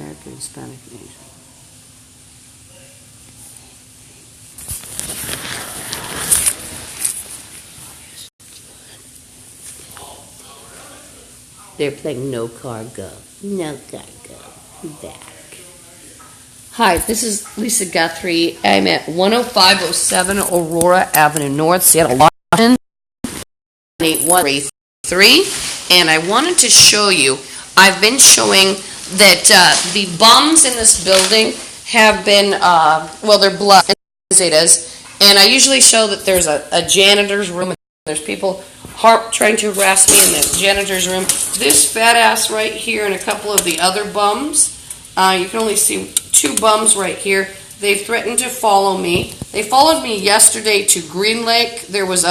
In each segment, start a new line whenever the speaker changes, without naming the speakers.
American, Hispanic, and Asian. They're playing No Cargo. No Cargo. Back. Hi, this is Lisa Guthrie. I'm at 10507 Aurora Avenue North, Seattle, Washington, 8133. And I wanted to show you, I've been showing that the bums in this building have been, they're blood zetas. And I usually show that there's a janitor's room. There's people trying to harass me in the janitor's room. This fat ass right here and a couple of the other bums, you can only see 2 bums right here. They've threatened to follow me. They followed me yesterday to Green Lake. There was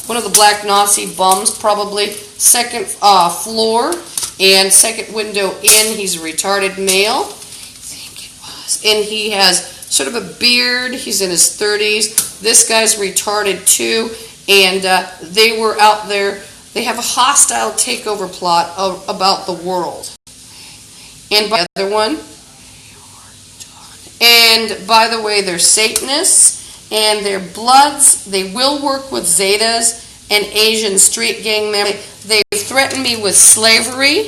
one of the black Nazi bums, probably second floor and second window in. He's a retarded male. I think it was. And he has sort of a beard. He's in his 30s. This guy's retarded too. And they were out there. They have a hostile takeover plot about the world. And by the other one. And by the way, they're Satanists and they're Bloods. They will work with Zetas and Asian street gang members. They threaten me with slavery,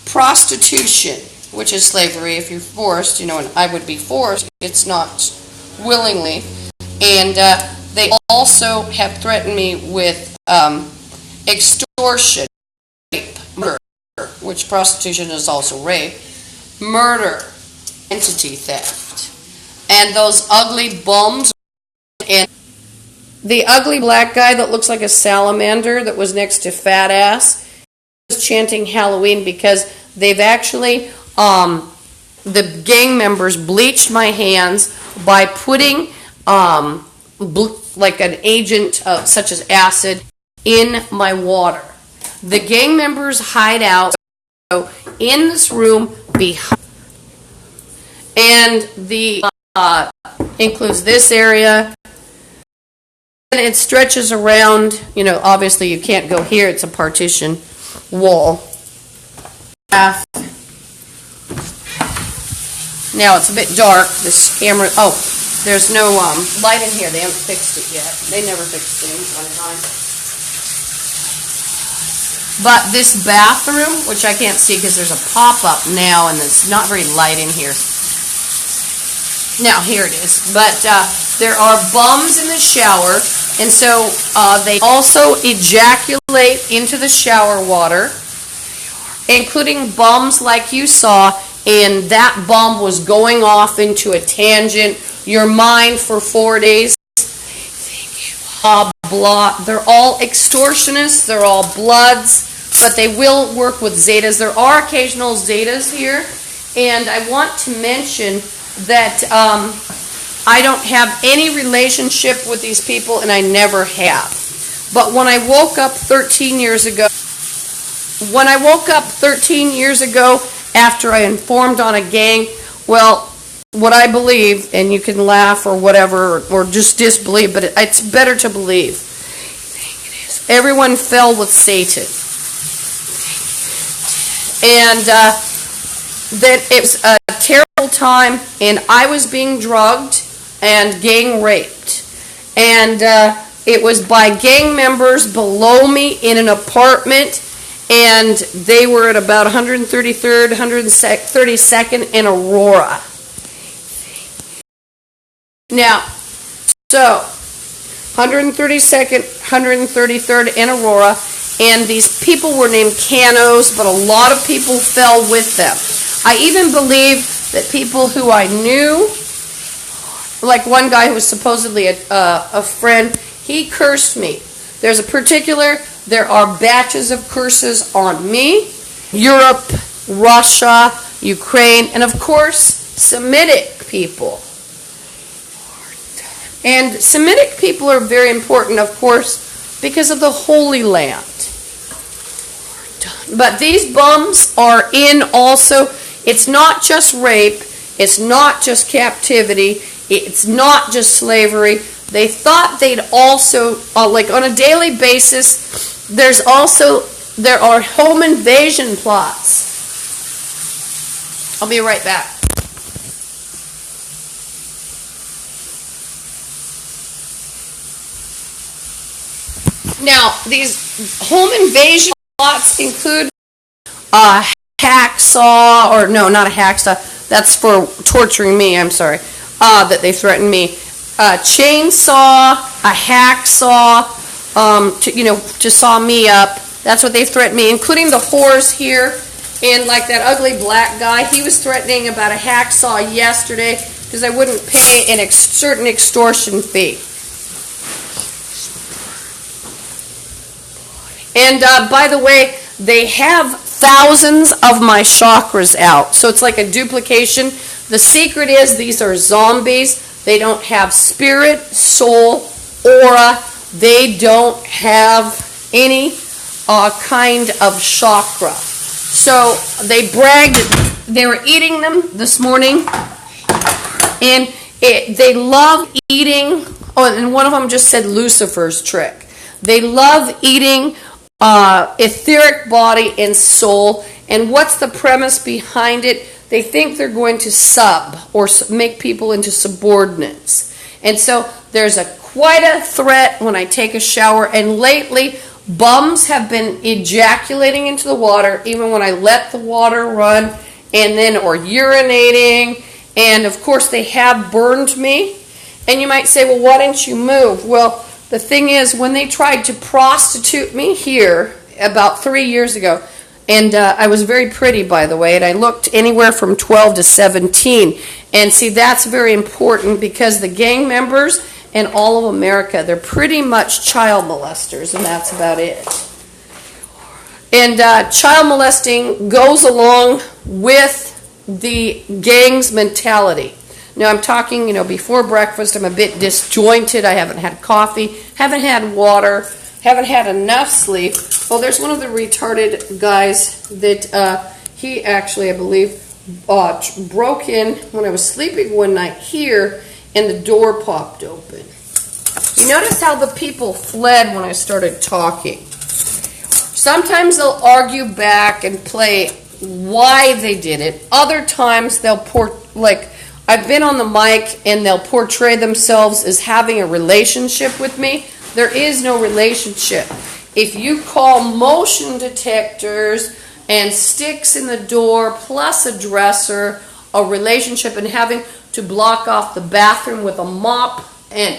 prostitution, which is slavery if you're forced, and I would be forced. It's not willingly. And they also have threatened me with extortion, rape, murder, which prostitution is also rape, murder, identity theft. And those ugly bums, and the ugly black guy that looks like a salamander that was next to Fat Ass was chanting Halloween because they've actually, the gang members bleached my hands by putting like an agent such as acid in my water. The gang members hide out in this room behind, and the includes this area, and it stretches around. Obviously you can't go here, it's a partition wall. Now it's a bit dark, this camera, there's no light in here. They haven't fixed it yet. They never fixed things one time. But this bathroom, which I can't see because there's a pop-up now and it's not very light in here. Now, here it is. But there are bums in the shower, and so they also ejaculate into the shower water, including bums like you saw, and that bum was going off into a tangent. Your mind for 4 days. They're all extortionists. They're all Bloods, but they will work with Zetas. There are occasional Zetas here, and I want to mention that I don't have any relationship with these people, and I never have. But when I woke up 13 years ago, after I informed on a gang, well, what I believe, and you can laugh or whatever, or just disbelieve, but it's better to believe. Everyone fell with Satan. And that it was a terrible time, and I was being drugged and gang raped. And it was by gang members below me in an apartment, and they were at about 133rd, 132nd in Aurora. Now, so 132nd, 133rd in Aurora, and these people were named Canos, but a lot of people fell with them. I even believe that people who I knew, like one guy who was supposedly a friend, he cursed me. There are batches of curses on me, Europe, Russia, Ukraine, and of course, Semitic people. And Semitic people are very important, of course, because of the Holy Land. But these bums are in also. It's not just rape. It's not just captivity. It's not just slavery. They thought they'd also, like on a daily basis, there are home invasion plots. I'll be right back. Now, these home invasion plots include a hacksaw, or no, not a hacksaw, that's for torturing me, I'm sorry, that they threatened me. A chainsaw, a hacksaw, to saw me up. That's what they threatened me, including the whores here. And like that ugly black guy, he was threatening about a hacksaw yesterday because I wouldn't pay a certain extortion fee. And by the way, they have thousands of my chakras out. So it's like a duplication. The secret is these are zombies. They don't have spirit, soul, aura. They don't have any kind of chakra. So they bragged, they were eating them this morning, and they love eating, and one of them just said Lucifer's trick. They love eating etheric body and soul, and what's the premise behind it? They think they're going to sub or make people into subordinates. And so there's quite a threat when I take a shower, and lately bums have been ejaculating into the water even when I let the water run, and then or urinating, and of course they have burned me. And you might say, well, why didn't you move? Well, the thing is, when they tried to prostitute me here about 3 years ago, and I was very pretty, by the way, and I looked anywhere from 12 to 17. And see, that's very important because the gang members and all of America, they're pretty much child molesters, and that's about it. And child molesting goes along with the gang's mentality. Now, I'm talking, before breakfast, I'm a bit disjointed. I haven't had coffee, haven't had water, haven't had enough sleep. Well, there's one of the retarded guys that he actually, I believe, broke in when I was sleeping one night here, and the door popped open. You notice how the people fled when I started talking. Sometimes they'll argue back and play why they did it. Other times they'll I've been on the mic and they'll portray themselves as having a relationship with me. There is no relationship. If you call motion detectors and sticks in the door plus a dresser a relationship, and having to block off the bathroom with a mop, and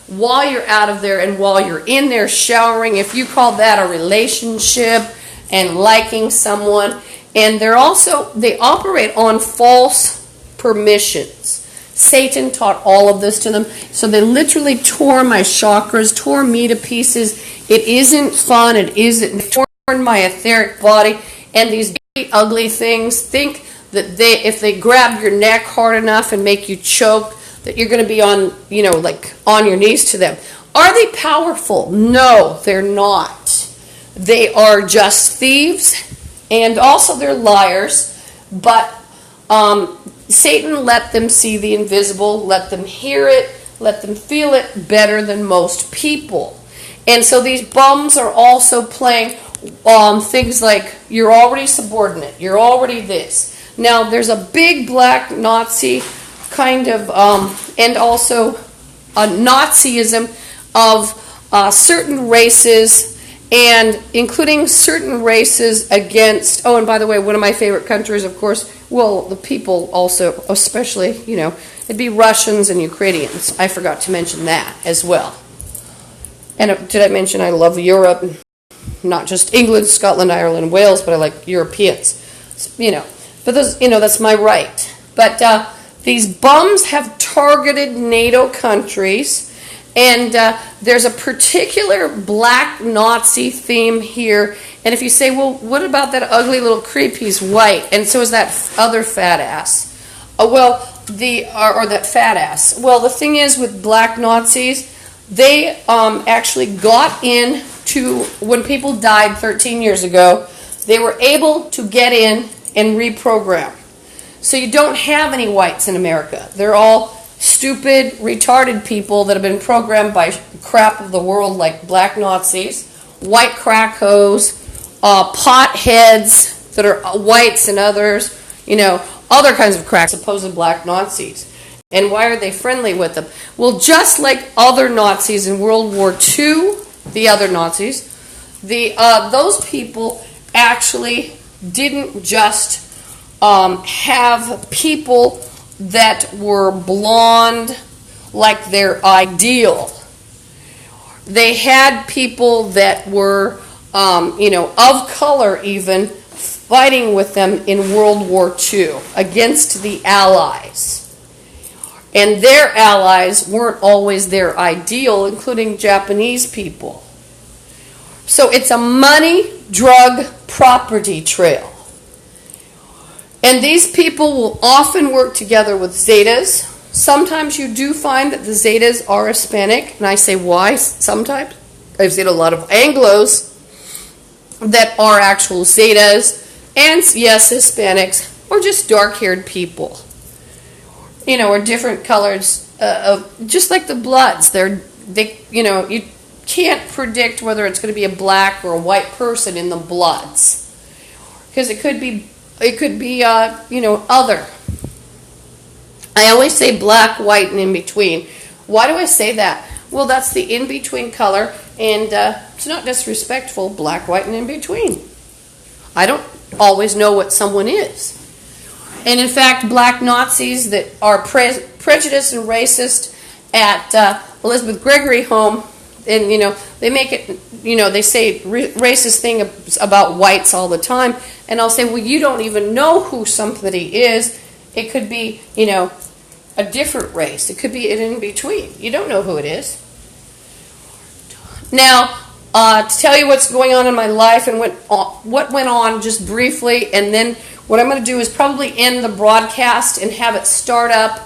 while you're out of there and while you're in there showering, if you call that a relationship and liking someone, and they operate on false permissions. Satan taught all of this to them. So they literally tore my chakras, tore me to pieces. It isn't fun. It isn't. Torn my etheric body. And these big, ugly things think that if they grab your neck hard enough and make you choke, that you're going to be on, on your knees to them. Are they powerful? No, they're not. They are just thieves, and also they're liars. But Satan let them see the invisible, let them hear it, let them feel it better than most people. And so these bums are also playing things like, you're already subordinate, you're already this. Now, there's a big black Nazi kind of, and also a Nazism of certain races, and including certain races against, and by the way, one of my favorite countries, of course, well, the people also, especially, it'd be Russians and Ukrainians. I forgot to mention that as well. And did I mention I love Europe? Not just England, Scotland, Ireland, Wales, but I like Europeans. But those, that's my right. But these bums have targeted NATO countries, and there's a particular black Nazi theme here. And if you say, well, what about that ugly little creep? He's white, and so is that other fat ass. Or that fat ass. Well, the thing is with black Nazis, they actually got in to, when people died 13 years ago, they were able to get in and reprogram. So you don't have any whites in America. They're all stupid, retarded people that have been programmed by crap of the world, like black Nazis, white crack hoes, potheads that are whites and others, other kinds of crack, supposed black Nazis. And why are they friendly with them? Well, just like other Nazis in World War II the other Nazis, those people actually didn't just have people that were blonde like their ideal. They had people that were, of color even, fighting with them in World War II against the Allies. And their allies weren't always their ideal, including Japanese people. So it's a money, drug, property trail. And these people will often work together with Zetas. Sometimes you do find that the Zetas are Hispanic. And I say why sometimes? I've seen a lot of Anglos that are actual Zetas. And yes, Hispanics, or just dark-haired people. Or different colors, just like the Bloods. You can't predict whether it's going to be a black or a white person in the Bloods, because it could be other. I always say black, white, and in between. Why do I say that? Well, that's the in between color, and it's not disrespectful. Black, white, and in between. I don't always know what someone is. And in fact, black Nazis that are prejudiced and racist at Elizabeth Gregory home, and they make it, they say racist things about whites all the time, and I'll say, well, you don't even know who somebody is. It could be, a different race. It could be an in between. You don't know who it is. Now, to tell you what's going on in my life and what went on just briefly, and then what I'm going to do is probably end the broadcast and have it start up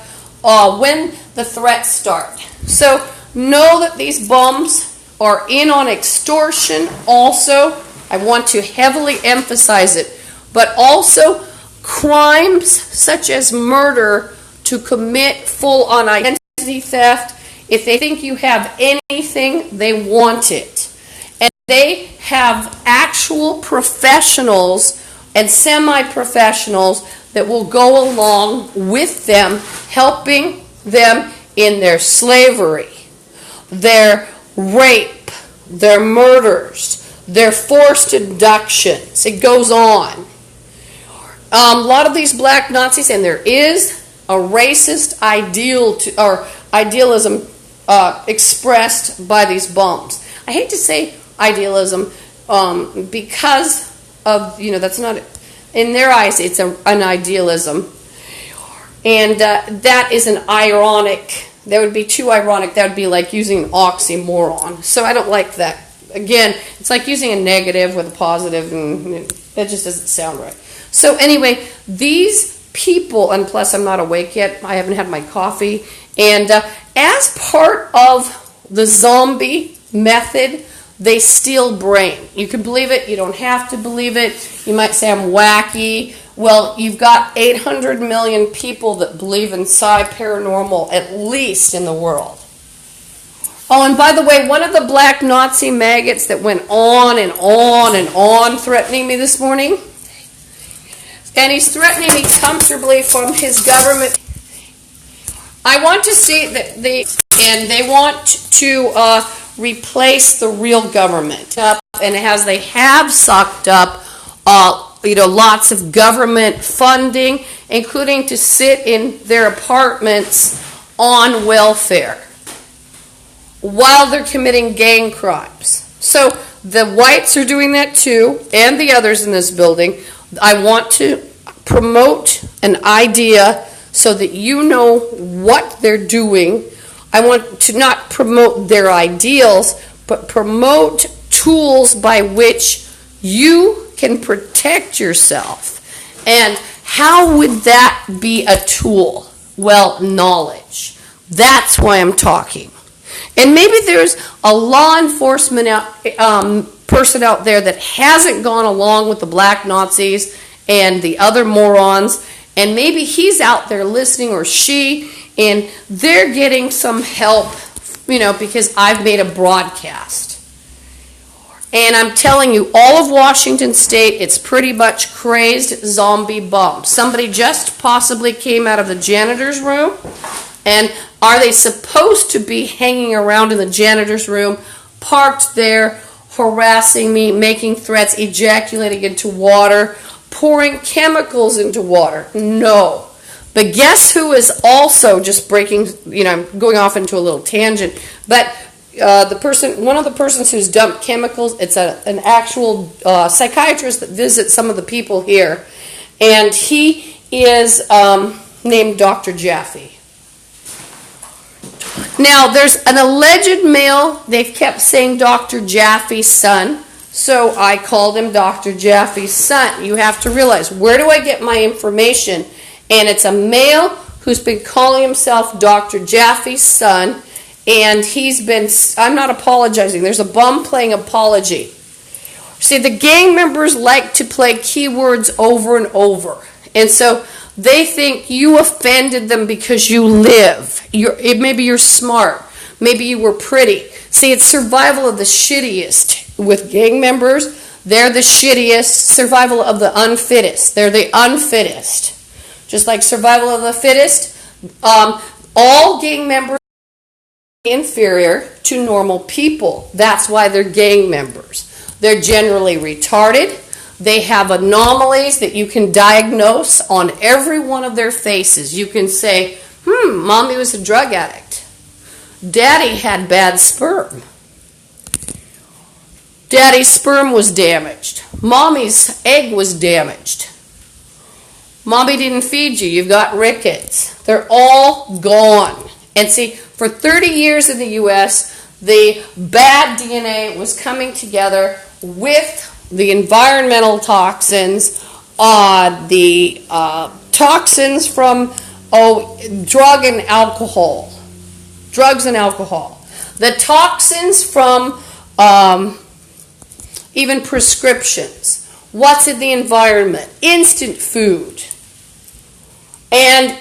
when the threats start. So know that these bums are in on extortion also. I want to heavily emphasize it. But also crimes such as murder to commit full-on identity theft. If they think you have anything, they want it. And they have actual professionals and semi-professionals that will go along with them, helping them in their slavery, their rape, their murders, their forced abductions. It goes on. A lot of these black Nazis, and there is a racist idealism expressed by these bums. I hate to say idealism because of, that's not, in their eyes, it's an idealism. And that is an ironic, that would be too ironic. That would be like using an oxymoron. So I don't like that. Again, it's like using a negative with a positive, and that just doesn't sound right. So anyway, these people, and plus I'm not awake yet, I haven't had my coffee, and as part of the zombie method, they steal brain. You can believe it, you don't have to believe it. You might say I'm wacky. Well, you've got 800 million people that believe in paranormal, at least in the world. Oh, and by the way, one of the black Nazi maggots that went on and on and on threatening me this morning, and he's threatening me comfortably from his government. I want to see that they want to replace the real government, and they have sucked up, lots of government funding, including to sit in their apartments on welfare while they're committing gang crimes. So the whites are doing that too, and the others in this building. I want to promote an idea so that you know what they're doing. I want to not promote their ideals, but promote tools by which you can protect yourself. And how would that be a tool? Well, knowledge. That's why I'm talking. And maybe there's a law enforcement person out there that hasn't gone along with the black Nazis and the other morons, and maybe he's out there listening, or she, and they're getting some help, because I've made a broadcast. And I'm telling you, all of Washington State, it's pretty much crazed zombie bum. Somebody just possibly came out of the janitor's room, and are they supposed to be hanging around in the janitor's room parked there, harassing me, making threats, ejaculating into water, pouring chemicals into water. No. But guess who is also just breaking, I'm going off into a little tangent, but one of the persons who's dumped chemicals, it's an actual psychiatrist that visits some of the people here, and he is named Dr. Jaffe. Now, there's an alleged male, they've kept saying Dr. Jaffe's son, so I called him Dr. Jaffe's son. You have to realize, where do I get my information? And it's a male who's been calling himself Dr. Jaffe's son, and I'm not apologizing, there's a bum playing apology. See, the gang members like to play keywords over and over, and so they think you offended them because you live. Maybe you're smart. Maybe you were pretty. See, it's survival of the shittiest with gang members. They're the shittiest. Survival of the unfittest. They're the unfittest. Just like survival of the fittest, all gang members are inferior to normal people. That's why they're gang members. They're generally retarded. They have anomalies that you can diagnose on every one of their faces. You can say, Mommy was a drug addict. Daddy had bad sperm. Daddy's sperm was damaged. Mommy's egg was damaged. Mommy didn't feed you. You've got rickets. They're all gone. And see, for 30 years in the U.S., the bad DNA was coming together with the environmental toxins, the toxins from drugs and alcohol, the toxins from even prescriptions. What's in the environment? Instant food. And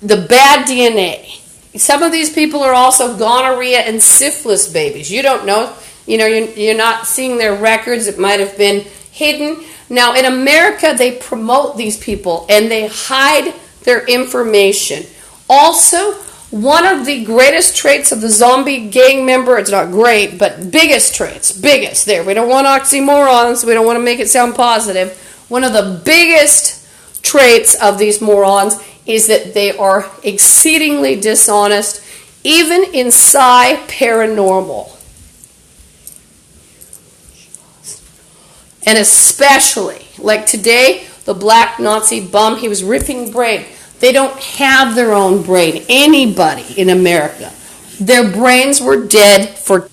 the bad DNA. Some of these people are also gonorrhea and syphilis babies. You don't know. You're not seeing their records. It might have been hidden. Now, in America, they promote these people and they hide their information. Also, one of the greatest traits of the zombie gang member, it's not great, but biggest traits, there. We don't want oxymorons. We don't want to make it sound positive. One of the biggest traits of these morons is that they are exceedingly dishonest, even in psi paranormal. And especially, like today, the black Nazi bum, he was ripping brain. They don't have their own brain, anybody in America. Their brains were dead for...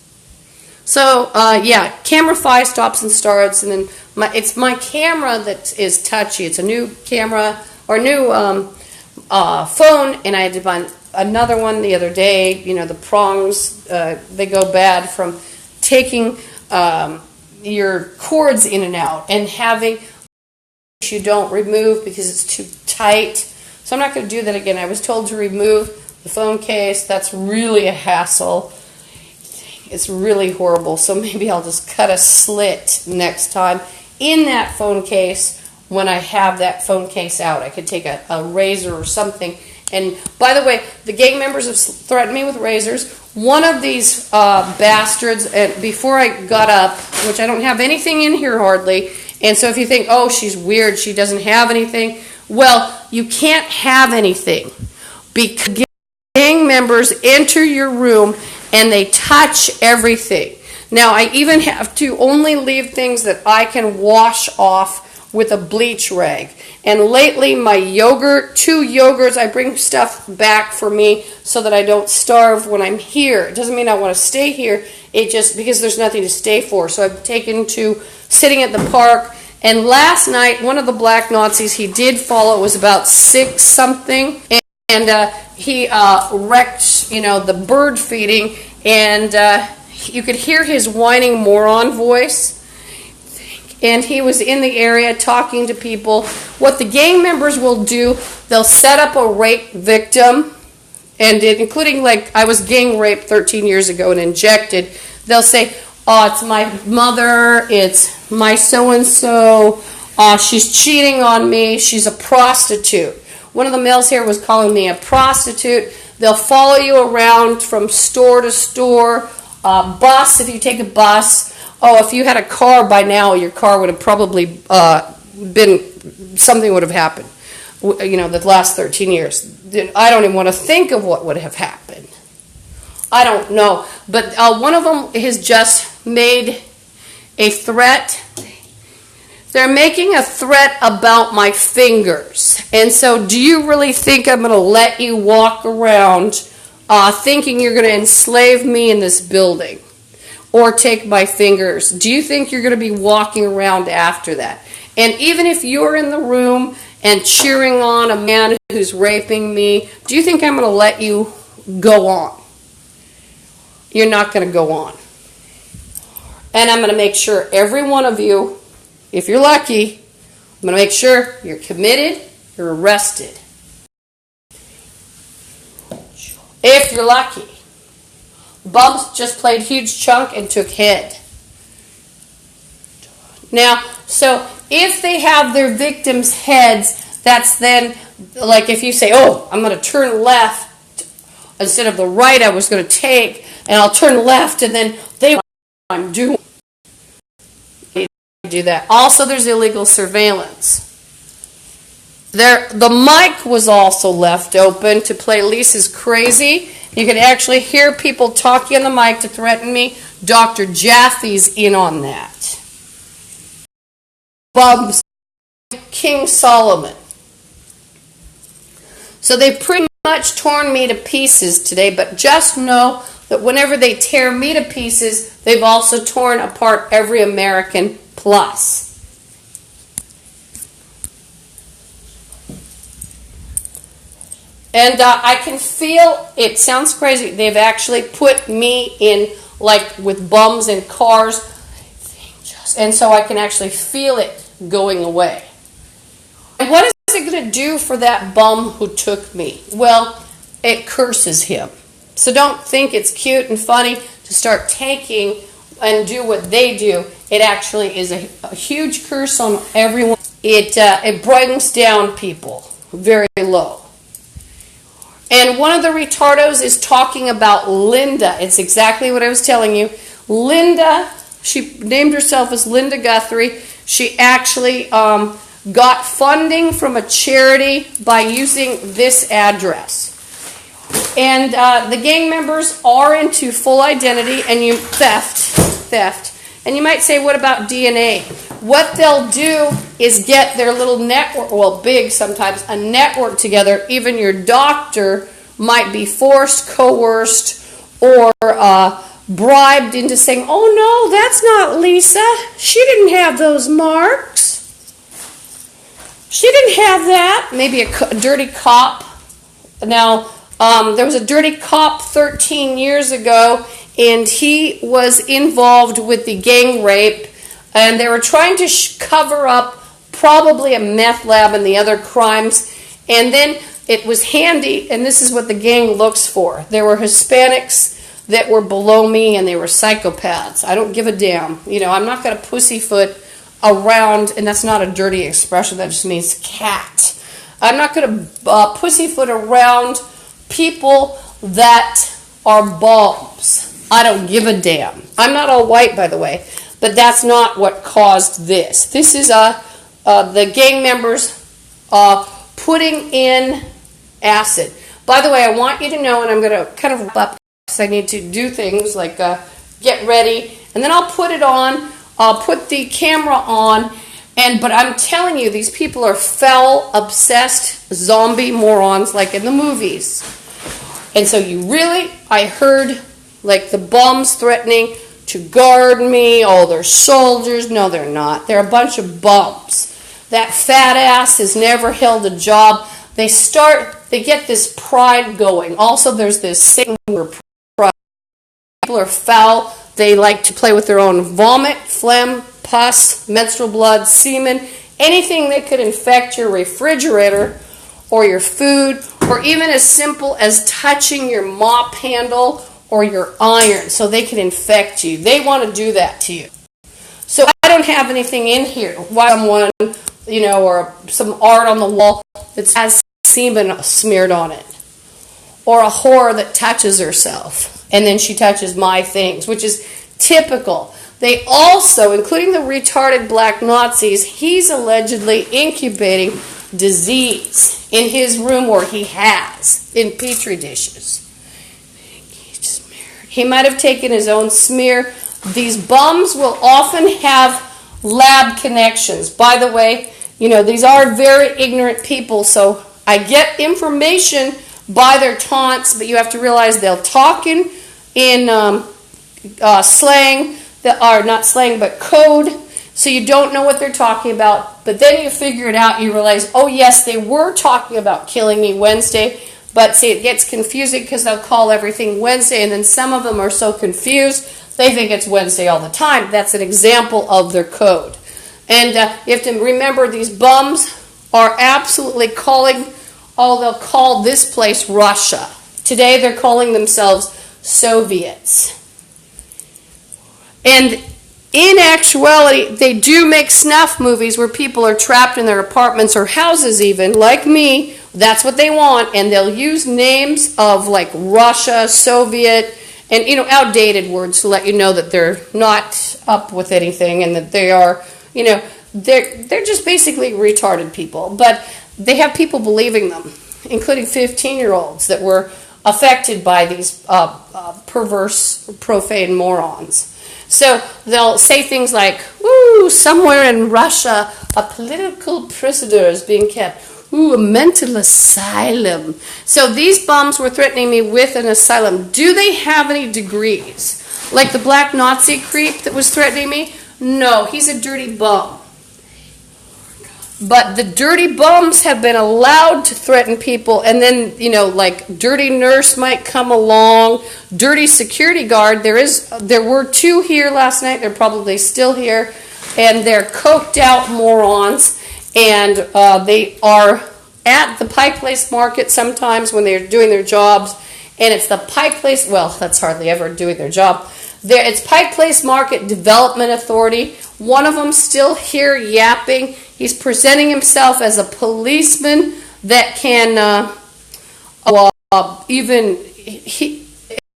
So, CameraFi stops and starts, and then it's my camera that is touchy. It's a new camera, or new phone, and I had to buy another one the other day. The prongs, they go bad from taking... your cords in and out and having you don't remove because it's too tight. So I'm not going to do that again. I was told to remove the phone case. That's really a hassle. It's really horrible. So maybe I'll just cut a slit next time in that phone case when I have that phone case out. I could take a razor or something. And by the way, the gang members have threatened me with razors. One of these bastards, before I got up, which I don't have anything in here hardly, and so if you think, oh, she's weird, she doesn't have anything, well, you can't have anything because gang members enter your room and they touch everything. Now, I even have to only leave things that I can wash off with a bleach rag. And lately, my yogurt, 2 yogurts, I bring stuff back for me so that I don't starve when I'm here. It doesn't mean I want to stay here. It just, because there's nothing to stay for. So I've taken to sitting at the park. And last night, one of the black Nazis, he did follow. It was about 6 something. And he wrecked, the bird feeding. And you could hear his whining moron voice. And he was in the area talking to people. What the gang members will do, they'll set up a rape victim, and including, like, I was gang raped 13 years ago and injected. They'll say, oh, it's my mother, it's my so-and-so, she's cheating on me, she's a prostitute. One of the males here was calling me a prostitute. They'll follow you around from store to store, Bus, if you take a bus. Oh, if you had a car by now, your car would have probably something would have happened. The last 13 years. I don't even want to think of what would have happened. I don't know. But one of them has just made a threat. They're making a threat about my fingers. And so do you really think I'm going to let you walk around thinking you're going to enslave me in this building or take my fingers? Do you think you're going to be walking around after that? And even if you're in the room and cheering on a man who's raping me, do you think I'm going to let you go on? You're not going to go on. And I'm going to make sure every one of you, if you're lucky, I'm going to make sure you're committed, you're arrested. If you're lucky. Bubs just played huge chunk and took head. Now, so if they have their victims' heads, that's then, like if you say, oh, I'm going to turn left instead of the right I was going to take, and I'll turn left, and then they know what I'm doing. Do that. Also, there's illegal surveillance. The mic was also left open to play Lisa's Crazy. You can actually hear people talking on the mic to threaten me. Dr. Jaffe's in on that. Bubs, King Solomon. So they've pretty much torn me to pieces today, but just know that whenever they tear me to pieces, they've also torn apart every American plus. And I can feel, it sounds crazy, they've actually put me in, like, with bums and cars, and so I can actually feel it going away. And what is it going to do for that bum who took me? Well, it curses him. So don't think it's cute and funny to start taking and do what they do. It actually is a huge curse on everyone. It brings down people very low. And one of the retardos is talking about Linda. It's exactly what I was telling you. Linda, she named herself as Linda Guthrie. She actually got funding from a charity by using this address. And the gang members are into full identity and theft. And you might say, what about DNA? What they'll do is get their little network, well, big sometimes, a network together. Even your doctor might be forced, coerced, or bribed into saying, oh no, that's not Lisa. She didn't have those marks. She didn't have that. Maybe a dirty cop. Now, there was a dirty cop 13 years ago, and he was involved with the gang rape, and they were trying to cover up probably a meth lab and the other crimes, and then it was handy, and this is what the gang looks for. There were Hispanics that were below me, and they were psychopaths. I don't give a damn. I'm not going to pussyfoot around, and that's not a dirty expression, that just means cat. I'm not going to pussyfoot around people that are bums. I don't give a damn. I'm not all white, by the way, but that's not what caused this. This is the gang members putting in acid. By the way, I want you to know, and I'm going to kind of wrap up because I need to do things like get ready, and then I'll put it on. I'll put the camera on, but I'm telling you, these people are foul, obsessed, zombie morons like in the movies. And so I heard like the bums threatening to guard me. Oh, they're soldiers. No, they're not. They're a bunch of bums. That fat ass has never held a job. They get this pride going. Also, there's this thing where pride. People are foul. They like to play with their own vomit, phlegm, pus, menstrual blood, semen, anything that could infect your refrigerator or your food, or even as simple as touching your mop handle or your iron so they can infect you. They want to do that to you. So I don't have anything in here. Someone, or some art on the wall that has semen smeared on it. Or a whore that touches herself. and then she touches my things, which is typical. They also, including the retarded black Nazis, he's allegedly incubating disease in his room, or he has, in petri dishes. He might have taken his own smear. These bums will often have lab connections. By the way, these are very ignorant people, so I get information by their taunts, but you have to realize they'll talk in slang, that are not slang but code, so you don't know what they're talking about, but then you figure it out, you realize, oh yes, they were talking about killing me Wednesday, but see, it gets confusing because they'll call everything Wednesday, and then some of them are so confused, they think it's Wednesday all the time. That's an example of their code. And you have to remember, these bums are absolutely calling, they'll call this place Russia. Today they're calling themselves Soviets. And in actuality, they do make snuff movies where people are trapped in their apartments or houses even, like me. That's what they want, and they'll use names of like Russia, Soviet, and outdated words to let you know that they're not up with anything and that they are, they're just basically retarded people. But they have people believing them, including 15-year-olds that were affected by these perverse, profane morons. So they'll say things like, ooh, somewhere in Russia, a political prisoner is being kept. Ooh, a mental asylum. So these bums were threatening me with an asylum. Do they have any degrees? Like the black Nazi creep that was threatening me? No, he's a dirty bum. But the dirty bums have been allowed to threaten people, and then, like dirty nurse might come along, dirty security guard. There were 2 here last night. They're probably still here, and they're coked out morons, and they are at the Pike Place Market sometimes when they're doing their jobs, and it's the Pike Place, well, that's hardly ever doing their job. It's Pike Place Market Development Authority. One of them still here yapping. He's presenting himself as a policeman that can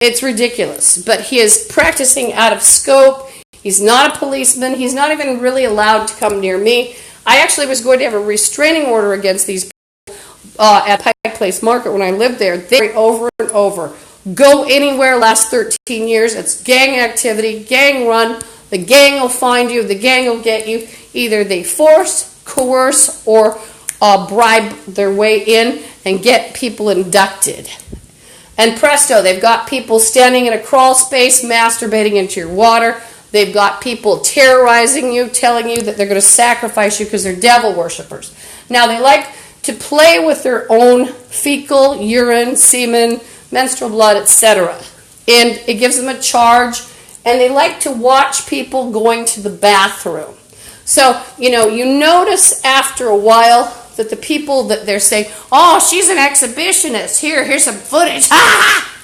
it's ridiculous, but he is practicing out of scope. He's not a policeman. He's not even really allowed to come near me. I actually was going to have a restraining order against these people at Pike Place Market when I lived there. They over and over. Go anywhere last 13 years. It's gang activity, gang run. The gang will find you. The gang will get you. Either they force, coerce, or bribe their way in and get people inducted. And presto, they've got people standing in a crawl space masturbating into your water. They've got people terrorizing you, telling you that they're going to sacrifice you because they're devil worshippers. Now, they like to play with their own fecal, urine, semen, menstrual blood, etc. And it gives them a charge, and they like to watch people going to the bathroom. So, you notice after a while that the people that they're saying, oh, she's an exhibitionist, here's some footage,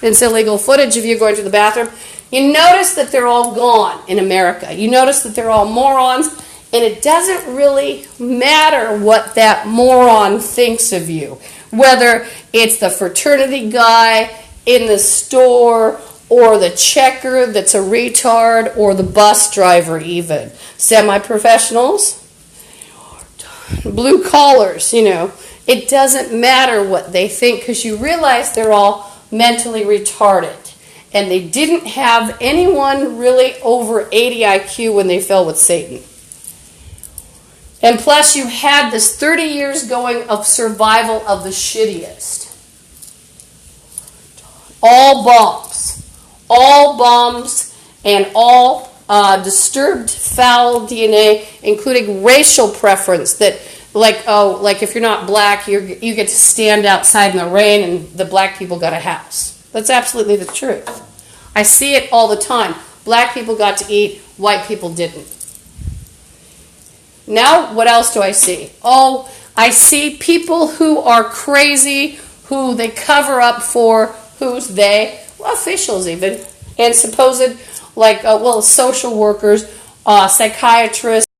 it's illegal footage of you going to the bathroom. You notice that they're all gone in America. You notice that they're all morons, and it doesn't really matter what that moron thinks of you. Whether it's the fraternity guy in the store, or the checker that's a retard, or the bus driver even. Semi-professionals, blue collars, It doesn't matter what they think because you realize they're all mentally retarded. And they didn't have anyone really over 80 IQ when they fell with Satan. And plus you had this 30 years going of survival of the shittiest. All bombs, and all disturbed foul DNA, including racial preference that, like if you're not black, you get to stand outside in the rain and the black people got a house. That's absolutely the truth. I see it all the time. Black people got to eat, white people didn't. Now, what else do I see? Oh, I see people who are crazy, who they cover up for, who's they? Well, officials even, and supposed, social workers, psychiatrists.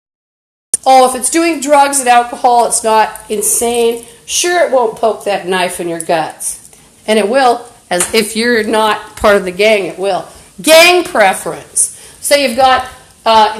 Oh, if it's doing drugs and alcohol, it's not insane. Sure, it won't poke that knife in your guts. And it will, As if you're not part of the gang, it will. Gang preference. So you've got,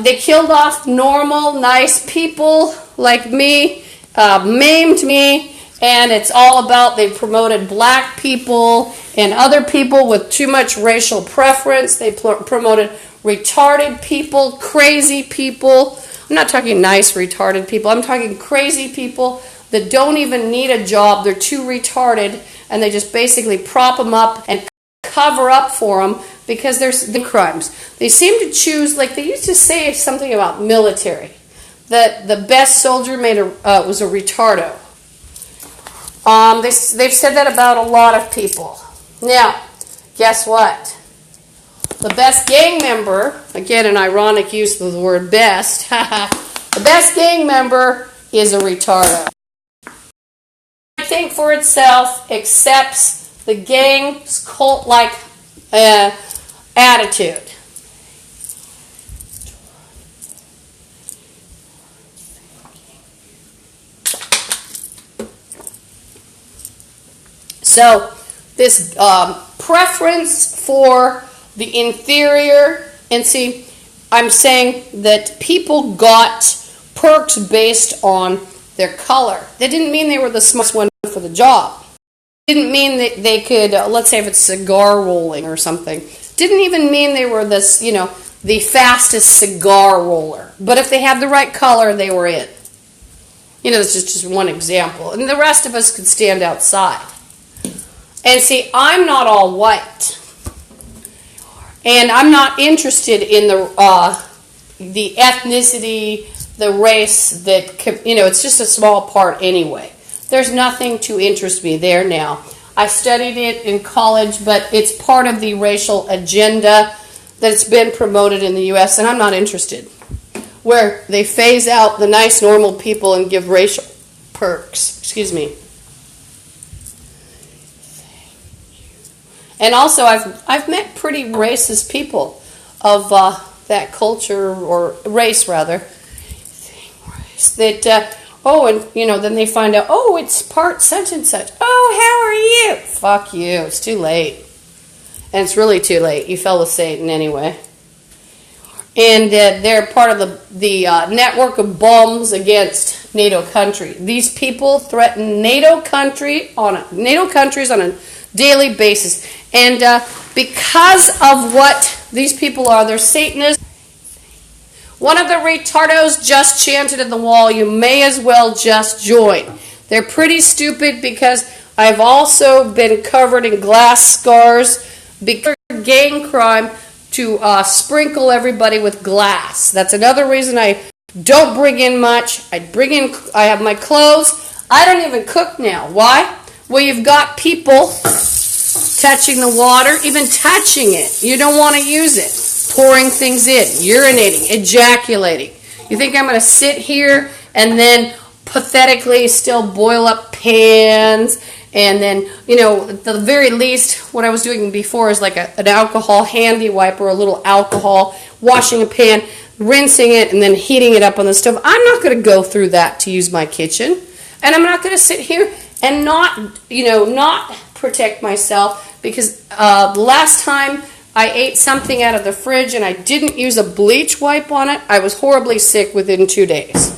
they killed off normal, nice people like me, maimed me, and it's all about, they promoted black people and other people with too much racial preference. They promoted retarded people, crazy people. I'm not talking nice retarded people. I'm talking crazy people that don't even need a job. They're too retarded, and they just basically prop them up and cover up for them because there's the crimes. They seem to choose, like they used to say something about military, that the best soldier was a retardo. They've said that about a lot of people. Now, guess what? The best gang member, again an ironic use of the word best, the best gang member is a retardo. Think for itself, accepts the gang's cult-like attitude. So this preference for the inferior, and see, I'm saying that people got perks based on their color. That didn't mean they were the smartest one for the job. Didn't mean that they could, let's say if it's cigar rolling or something, didn't even mean they were this, the fastest cigar roller. But if they had the right color, they were in. This is just one example. And the rest of us could stand outside. And see, I'm not all white. And I'm not interested in the ethnicity, the race that, it's just a small part anyway. There's nothing to interest me there now. I studied it in college, but it's part of the racial agenda that's been promoted in the U.S., and I'm not interested. Where they phase out the nice, normal people and give racial perks. Excuse me. And also, I've met pretty racist people of that culture, or race rather, that, then they find out, it's part such and such. Oh, how are you? Fuck you. It's too late. And it's really too late. You fell with Satan anyway. And they're part of the network of bombs against NATO country. These people threaten NATO countries on a daily basis. And because of what these people are, they're Satanists. One of the retardos just chanted at the wall, you may as well just join. They're pretty stupid because I've also been covered in glass scars because of gang crime to sprinkle everybody with glass. That's another reason I don't bring in much. I have my clothes. I don't even cook now. Why? Well, you've got people touching the water, even touching it. You don't want to use it. Pouring things in, urinating, ejaculating. You think I'm going to sit here and then pathetically still boil up pans and then, at the very least, what I was doing before is like an alcohol handy wipe or a little alcohol, washing a pan, rinsing it, and then heating it up on the stove. I'm not going to go through that to use my kitchen. And I'm not going to sit here and not protect myself because the last time I ate something out of the fridge and I didn't use a bleach wipe on it, I was horribly sick within 2 days.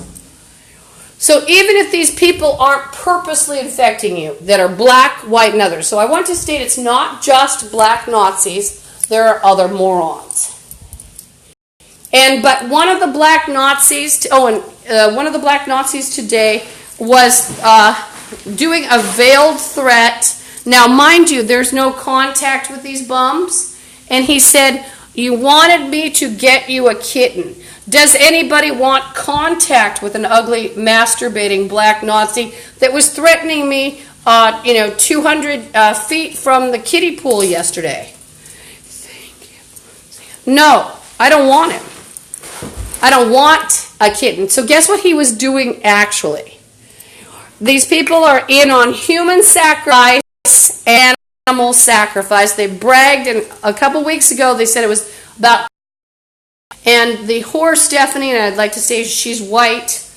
So even if these people aren't purposely infecting you, that are black, white, and others. So I want to state it's not just black Nazis, there are other morons. But one of the black Nazis, one of the black Nazis today was doing a veiled threat. Now, mind you, there's no contact with these bums. And he said, you wanted me to get you a kitten. Does anybody want contact with an ugly, masturbating black Nazi that was threatening me, 200 feet from the kiddie pool yesterday? Thank you. No, I don't want him. I don't want a kitten. So guess what he was doing actually? These people are in on human sacrifice and animal sacrifice. They bragged, and a couple weeks ago they said it was about, and the whore Stephanie, and I'd like to say she's white,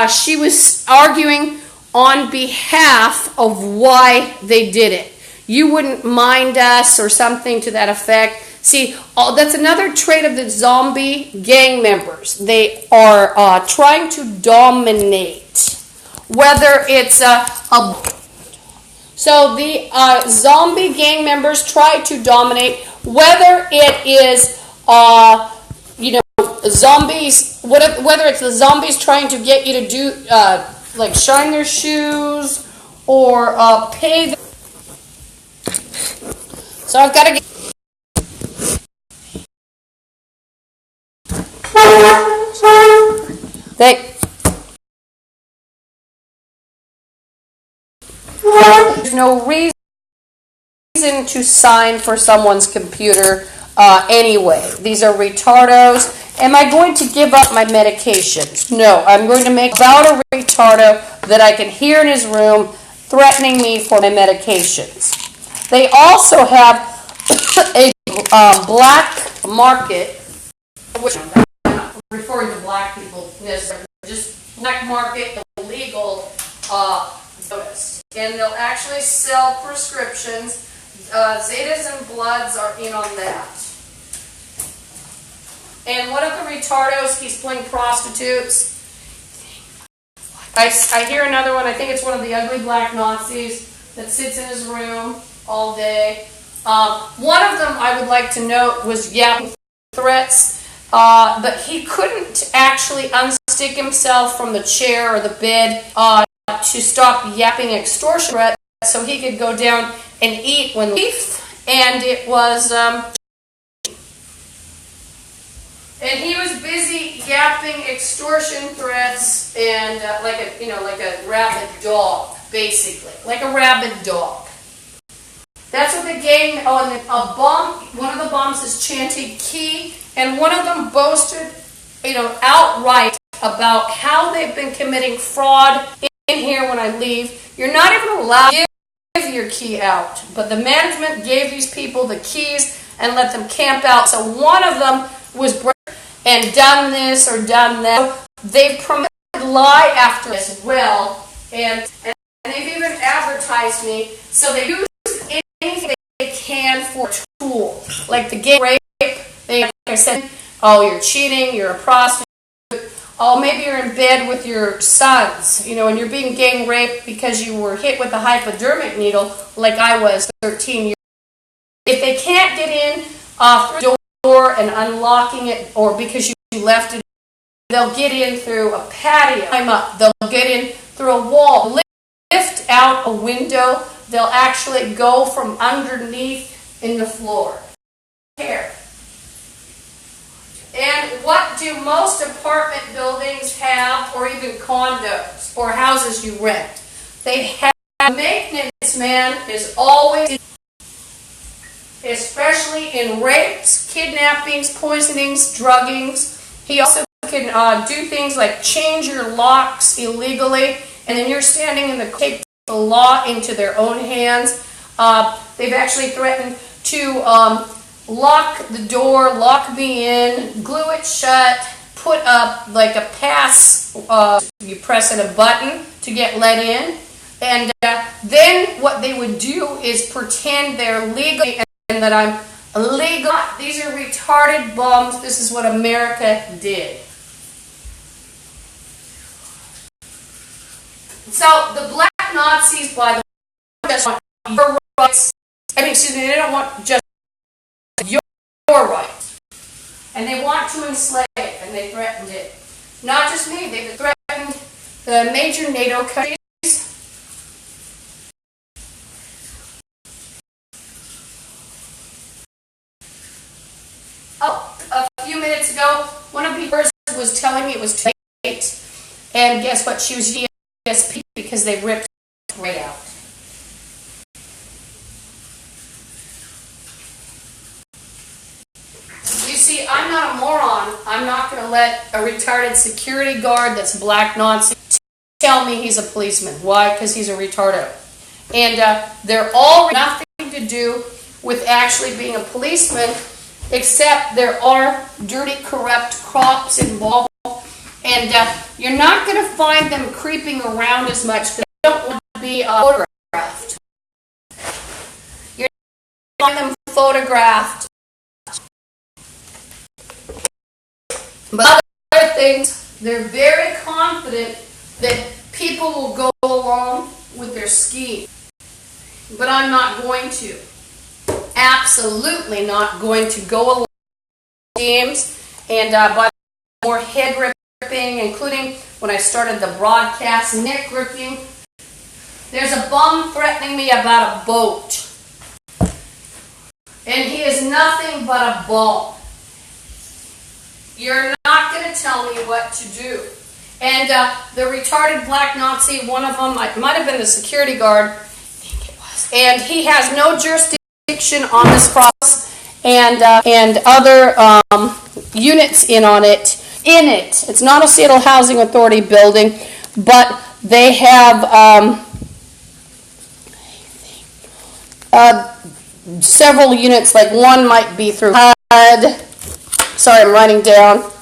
she was arguing on behalf of why they did it. you wouldn't mind us or something to that effect. See, that's another trait of the zombie gang members. They are trying to dominate, whether it's so the zombie gang members try to dominate, whether it is zombies, whether it's the zombies trying to get you to do like shine their shoes or pay them. So I've got to get there's no reason to sign for someone's computer anyway. These are retardos. Am I going to give up my medications? No, I'm going to make about a retardo that I can hear in his room threatening me for my medications. They also have a black market, which I'm not referring to black people necessarily, just black market illegal notice. And they'll actually sell prescriptions. Zetas and Bloods are in on that. And one of the retardos, he's playing prostitutes. I hear another one, I think it's one of the ugly black Nazis that sits in his room all day. One of them I would like to note was yapping threats, but he couldn't actually unstick himself from the chair or the bed to stop yapping extortion threats so he could go down and eat when beef, and it was and he was busy yapping extortion threats and like a rabid dog, basically, like a rabid dog. That's what the gang. Oh, and one of the bombs is chanting key, and one of them boasted, outright about how they've been committing fraud in here when I leave. You're not even allowed to give your key out, but the management gave these people the keys and let them camp out. So one of them was and done this or done that. They've promoted lie after as well, and they've even advertised me. So they use anything they can for a tool, like the gang rape. Like I said, oh, you're cheating, you're a prostitute. Oh, maybe you're in bed with your sons, and you're being gang raped because you were hit with a hypodermic needle, like I was 13 years old. If they can't get in through the door and unlocking it, or because you left it, they'll get in through a patio, climb up, they'll get in through a wall, lift out a window, they'll actually go from underneath in the floor. Here. And what do most apartment buildings have, or even condos, or houses you rent? They have a maintenance man is always, especially in rapes, kidnappings, poisonings, druggings. He also can do things like change your locks illegally, and then you're standing in the take the law into their own hands. They've actually threatened to lock the door, lock me in, glue it shut, put up like a pass, you press in a button to get let in, and then what they would do is pretend they're legal and that I'm illegal. These are retarded bums. This is what America did. So the black Nazis, by the way, just want your rights. They don't want just your rights. And they want to enslave, and they threatened it. Not just me, they've threatened the major NATO countries. Oh, a few minutes ago, one of the persons was telling me it was too late, and guess what? She was ESP because they ripped right out. You see, I'm not a moron. I'm not going to let a retarded security guard that's a black Nazi tell me he's a policeman. Why? Because he's a retardo. And they're all nothing to do with actually being a policeman, except there are dirty, corrupt cops involved. And you're not going to find them creeping around as much. They don't want to be photographed. them photographed. But other things, they're very confident that people will go along with their scheme. But I'm not going to. Absolutely not going to go along with schemes. And by more head ripping, including when I started the broadcast, neck ripping. There's a bum threatening me about a boat. And he is nothing but a bum. You're not going to tell me what to do. And the retarded black Nazi, one of them, might have been the security guard, I think it was, and he has no jurisdiction on this process, and other units in it. It's not a Seattle Housing Authority building, but they have several units, like one might be through HUD. Sorry, I'm writing down.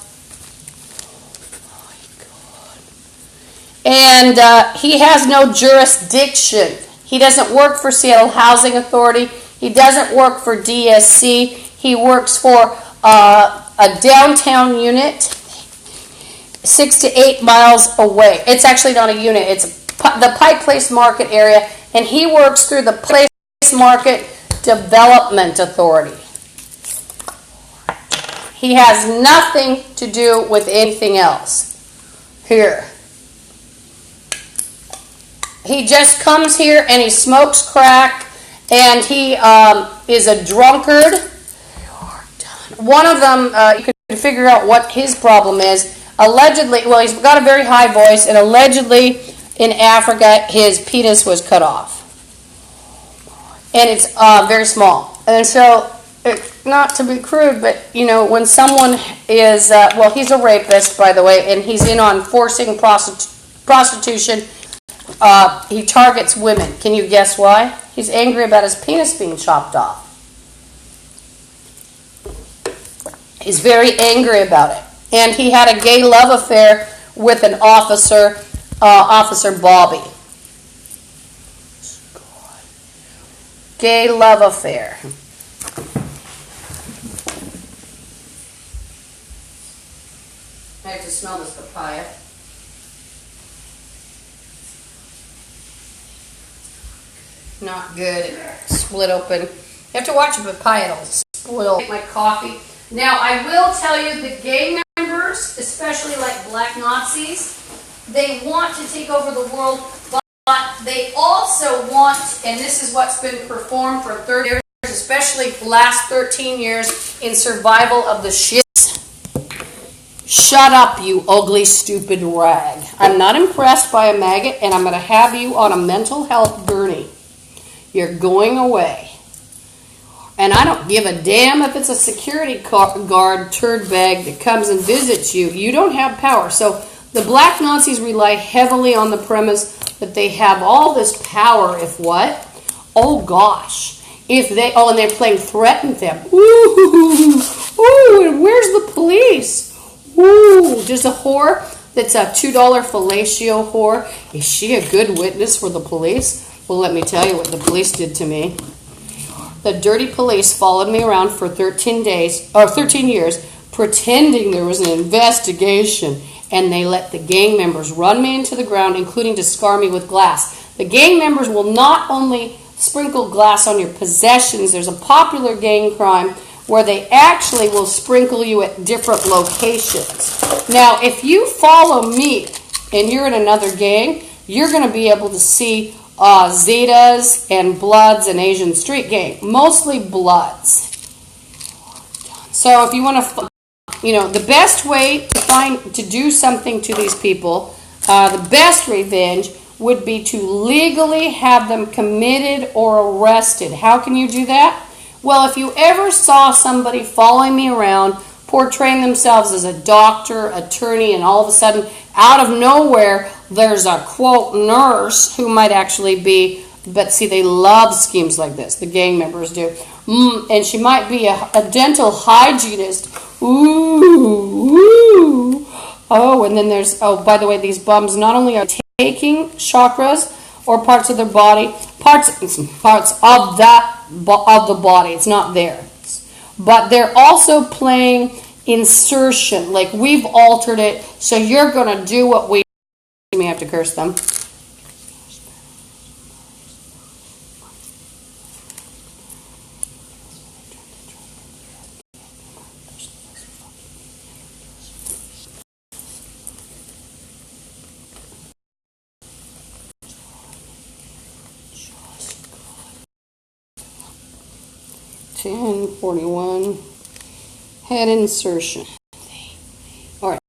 And he has no jurisdiction. He doesn't work for Seattle Housing Authority. He doesn't work for DSC. He works for a downtown unit 6 to 8 miles away. It's actually not a unit. It's the Pike Place Market area, and he works through the Place Market Development Authority. He has nothing to do with anything else here. He just comes here and he smokes crack, and he is a drunkard. One of them, you could figure out what his problem is. Allegedly, well, he's got a very high voice, and allegedly in Africa his penis was cut off. And it's very small. And so, not to be crude, but, you know, when someone is, well, he's a rapist, by the way, and he's in on forcing prostitution. He targets women. Can you guess why? He's angry about his penis being chopped off. He's very angry about it. And he had a gay love affair with an officer, Officer Bobby. Gay love affair. I have to smell this papaya. Not good. Split open. You have to watch a papaya, it'll spoil my coffee. Now, I will tell you that gay members, especially like black Nazis, they want to take over the world, but they also want, and this is what's been performed for 30 years, especially the last 13 years, in survival of the shit. Shut up, you ugly, stupid rag. I'm not impressed by a maggot, and I'm going to have you on a mental health gurney. You're going away. And I don't give a damn if it's a security guard turd bag that comes and visits you. You don't have power. So the black Nazis rely heavily on the premise that they have all this power if what? Oh gosh. If they, oh, and they're playing threaten them. Ooh, ooh, and where's the police? Ooh, just a whore that's a $2 fellatio whore. Is she a good witness for the police? Well, let me tell you what the police did to me. The dirty police followed me around for 13 years, pretending there was an investigation, and they let the gang members run me into the ground, including to scar me with glass. The gang members will not only sprinkle glass on your possessions, there's a popular gang crime where they actually will sprinkle you at different locations. Now, if you follow me and you're in another gang, you're going to be able to see Zetas and Bloods and Asian Street Gang, mostly Bloods. So if you want to, you know, the best way to do something to these people, the best revenge would be to legally have them committed or arrested. How can you do that? Well, if you ever saw somebody following me around, portraying themselves as a doctor, attorney, and all of a sudden, out of nowhere, there's a, quote, nurse who might actually be, but see, they love schemes like this. The gang members do. And she might be a dental hygienist. Ooh, ooh. Oh, and then there's, oh, by the way, these bums not only are taking chakras or parts of their body, parts of the body. It's not there. But they're also playing insertion. Like we've altered it, so you're going to do what we... You may have to curse them. $10.41. Head insertion. All right.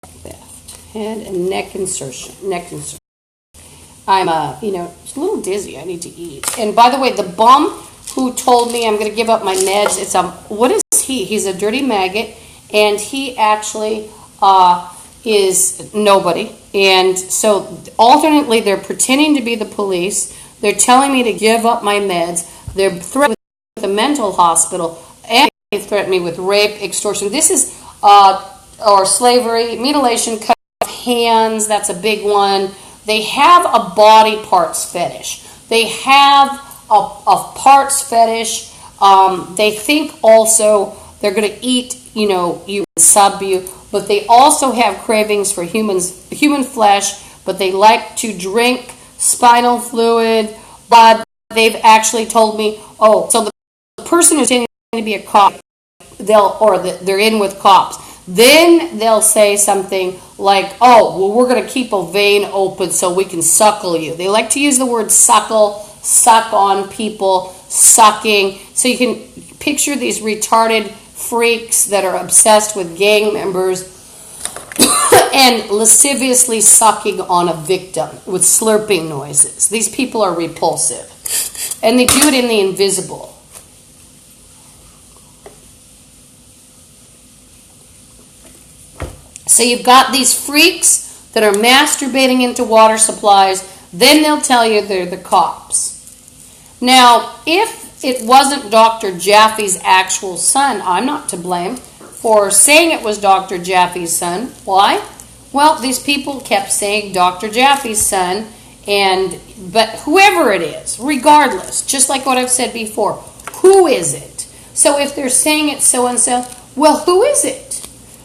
Theft. Head and neck insertion. Neck insertion. I'm, just a little dizzy. I need to eat. And by the way, the bum who told me I'm going to give up my meds, it's what is he? He's a dirty maggot, and he actually is nobody. And so alternately, they're pretending to be the police. They're telling me to give up my meds. They're threatening with a mental hospital, and they threaten me with rape, extortion. This is or slavery, mutilation, cut off hands. That's a big one. They have a body parts fetish. They have a parts fetish. They think also they're going to eat, you sub you, but they also have cravings for human flesh. But they like to drink spinal fluid, blood. They've actually told me, so the person who's intending to be a cop, they're in with cops. Then they'll say something like, we're going to keep a vein open so we can suckle you. They like to use the word suckle, suck on people, sucking. So you can picture these retarded freaks that are obsessed with gang members and lasciviously sucking on a victim with slurping noises. These people are repulsive. And they do it in the invisible. So you've got these freaks that are masturbating into water supplies. Then they'll tell you they're the cops. Now, if it wasn't Dr. Jaffe's actual son, I'm not to blame for saying it was Dr. Jaffe's son. Why? Well, these people kept saying Dr. Jaffe's son, but whoever it is, regardless, just like what I've said before, who is it? So if they're saying it's so-and-so, well, who is it?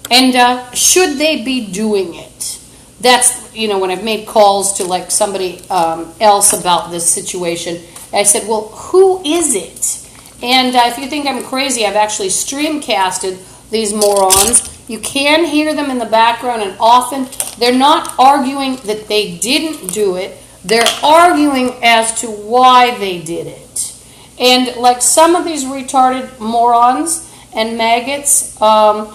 And should they be doing it? That's, when I've made calls to like somebody else about this situation, I said, well, who is it? And if you think I'm crazy, I've actually streamcasted these morons. You can hear them in the background, and often they're not arguing that they didn't do it. They're arguing as to why they did it. And like some of these retarded morons and maggots, the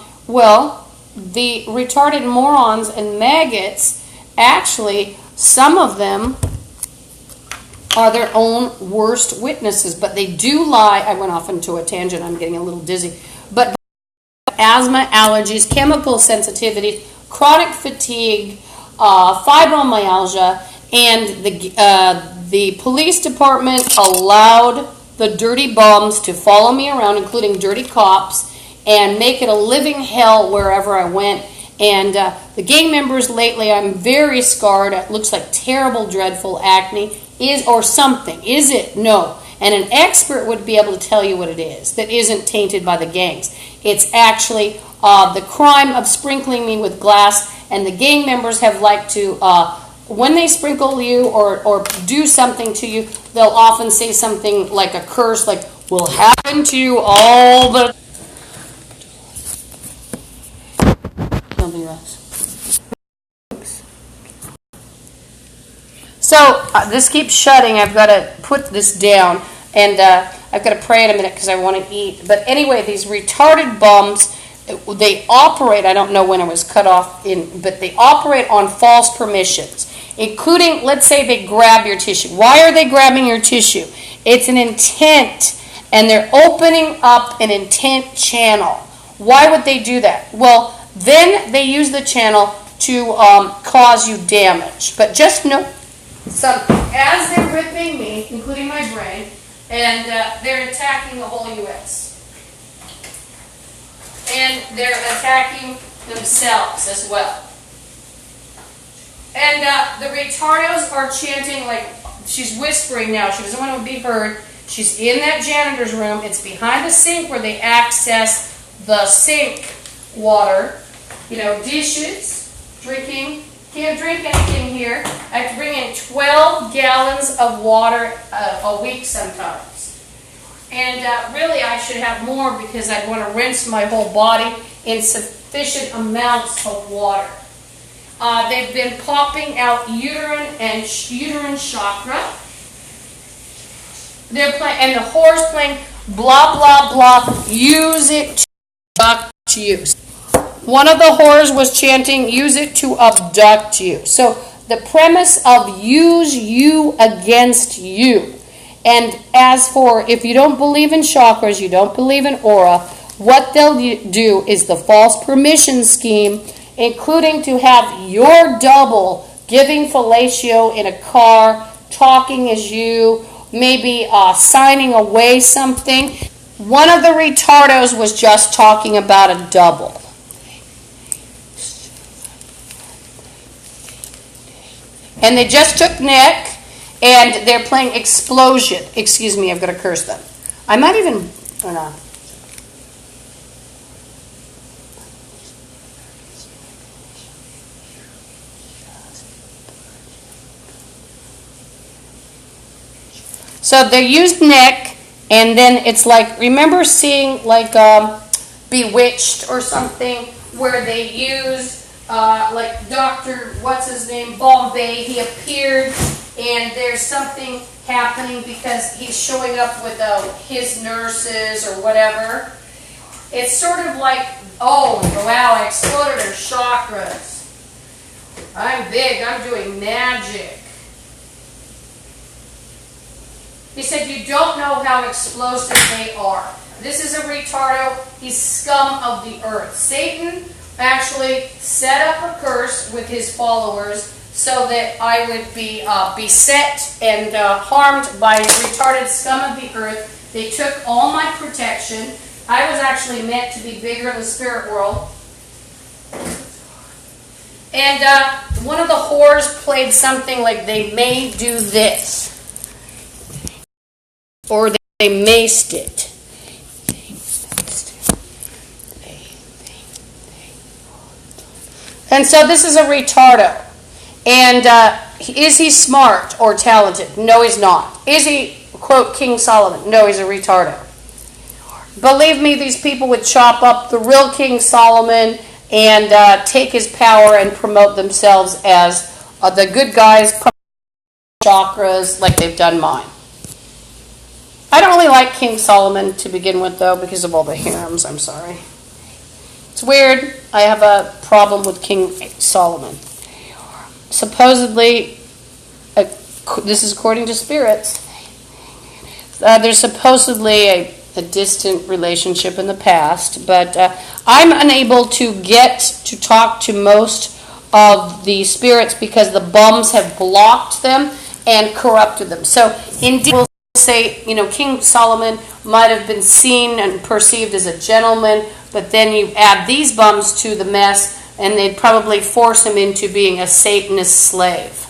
retarded morons and maggots, actually, some of them are their own worst witnesses, but they do lie. I went off into a tangent. I'm getting a little dizzy. But asthma, allergies, chemical sensitivity, chronic fatigue, fibromyalgia, and the police department allowed the dirty bums to follow me around, including dirty cops, and make it a living hell wherever I went. And the gang members lately, I'm very scarred. It looks like terrible, dreadful acne. Or something. Is it? No. And an expert would be able to tell you what it is that isn't tainted by the gangs. It's actually the crime of sprinkling me with glass, and the gang members have liked to, when they sprinkle you or do something to you, they'll often say something like a curse, like, will happen to you all the... Something else. So this keeps shutting. I've got to put this down, and I've got to pray in a minute because I want to eat. But anyway, these retarded bums, they operate, I don't know when it was cut off, but they operate on false permissions, including, let's say they grab your tissue. Why are they grabbing your tissue? It's an intent, and they're opening up an intent channel. Why would they do that? Well, then they use the channel to cause you damage. But just know something. As they're ripping me, including my brain, and they're attacking the whole U.S. And they're attacking themselves as well. And the retardos are chanting like she's whispering now. She doesn't want to be heard. She's in that janitor's room. It's behind the sink where they access the sink water. You know, dishes, drinking. Can't drink anything here. I have to bring in 12 gallons of water a week sometimes. And really I should have more because I'd want to rinse my whole body in sufficient amounts of water. They've been popping out uterine chakra. They're playing, and the whore's playing blah, blah, blah, use it to abduct you. One of the whores was chanting, use it to abduct you. So the premise of use you against you. And as for, if you don't believe in chakras, you don't believe in aura, what they'll do is the false permission scheme, including to have your double giving fellatio in a car, talking as you, maybe signing away something. One of the retardos was just talking about a double. And they just took Nick, and they're playing Explosion. Excuse me, I've got to curse them. I might even, or not. So they used Nick, and then it's like, remember seeing like Bewitched or something, where they used like Dr. what's his name, Bombay, he appeared, and there's something happening because he's showing up with his nurses or whatever. It's sort of like, oh wow, I exploded her chakras. I'm big, I'm doing magic. He said, you don't know how explosive they are. This is a retardo. He's scum of the earth. Satan actually set up a curse with his followers so that I would be beset and harmed by retarded scum of the earth. They took all my protection. I was actually meant to be bigger in the spirit world. And one of the whores played something like they may do this. Or they maced it. And so this is a retardo. And is he smart or talented? No, he's not. Is he, quote, King Solomon? No, he's a retardo. Believe me, these people would chop up the real King Solomon and take his power and promote themselves as the good guys, chakras, like they've done mine. I don't really like King Solomon to begin with, though, because of all the harems. I'm sorry. It's weird. I have a problem with King Solomon. Supposedly, this is according to spirits, there's supposedly a distant relationship in the past, but I'm unable to get to talk to most of the spirits because the bums have blocked them and corrupted them. So, indeed, we'll say, you know, King Solomon might have been seen and perceived as a gentleman, but then you add these bums to the mess, and they'd probably force him into being a Satanist slave.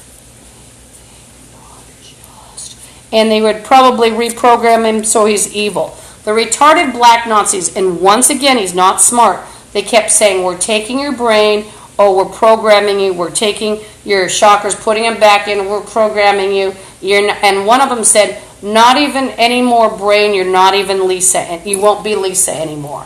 And they would probably reprogram him so he's evil. The retarded black Nazis, and once again, he's not smart, they kept saying, we're taking your brain, or we're programming you, we're taking your chakras, putting them back in, we're programming you. And one of them said, not even any more brain, you're not even Lisa, and you won't be Lisa anymore.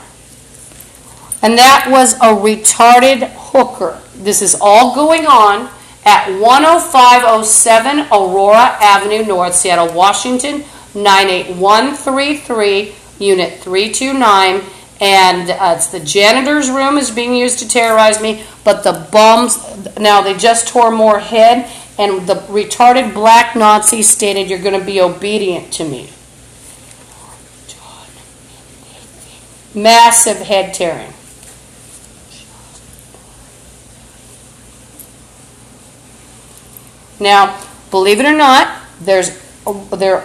And that was a retarded hooker. This is all going on at 10507 Aurora Avenue North, Seattle, Washington, 98133, Unit 329. And it's the janitor's room is being used to terrorize me, but the bums, now they just tore more head, and the retarded black Nazi stated, you're going to be obedient to me. Massive head tearing. Now, believe it or not, there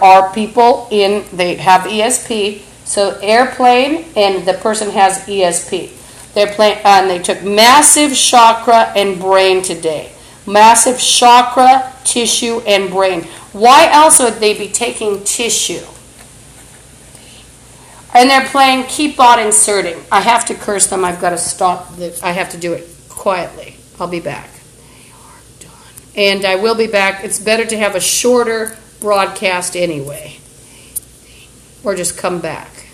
are people they have ESP, so airplane, and the person has ESP. And they took massive chakra and brain today. Massive chakra, tissue, and brain. Why else would they be taking tissue? And they're playing Keep On Inserting. I have to curse them. I've got to stop. I have to do it quietly. I'll be back. And I will be back. It's better to have a shorter broadcast anyway. Or just come back.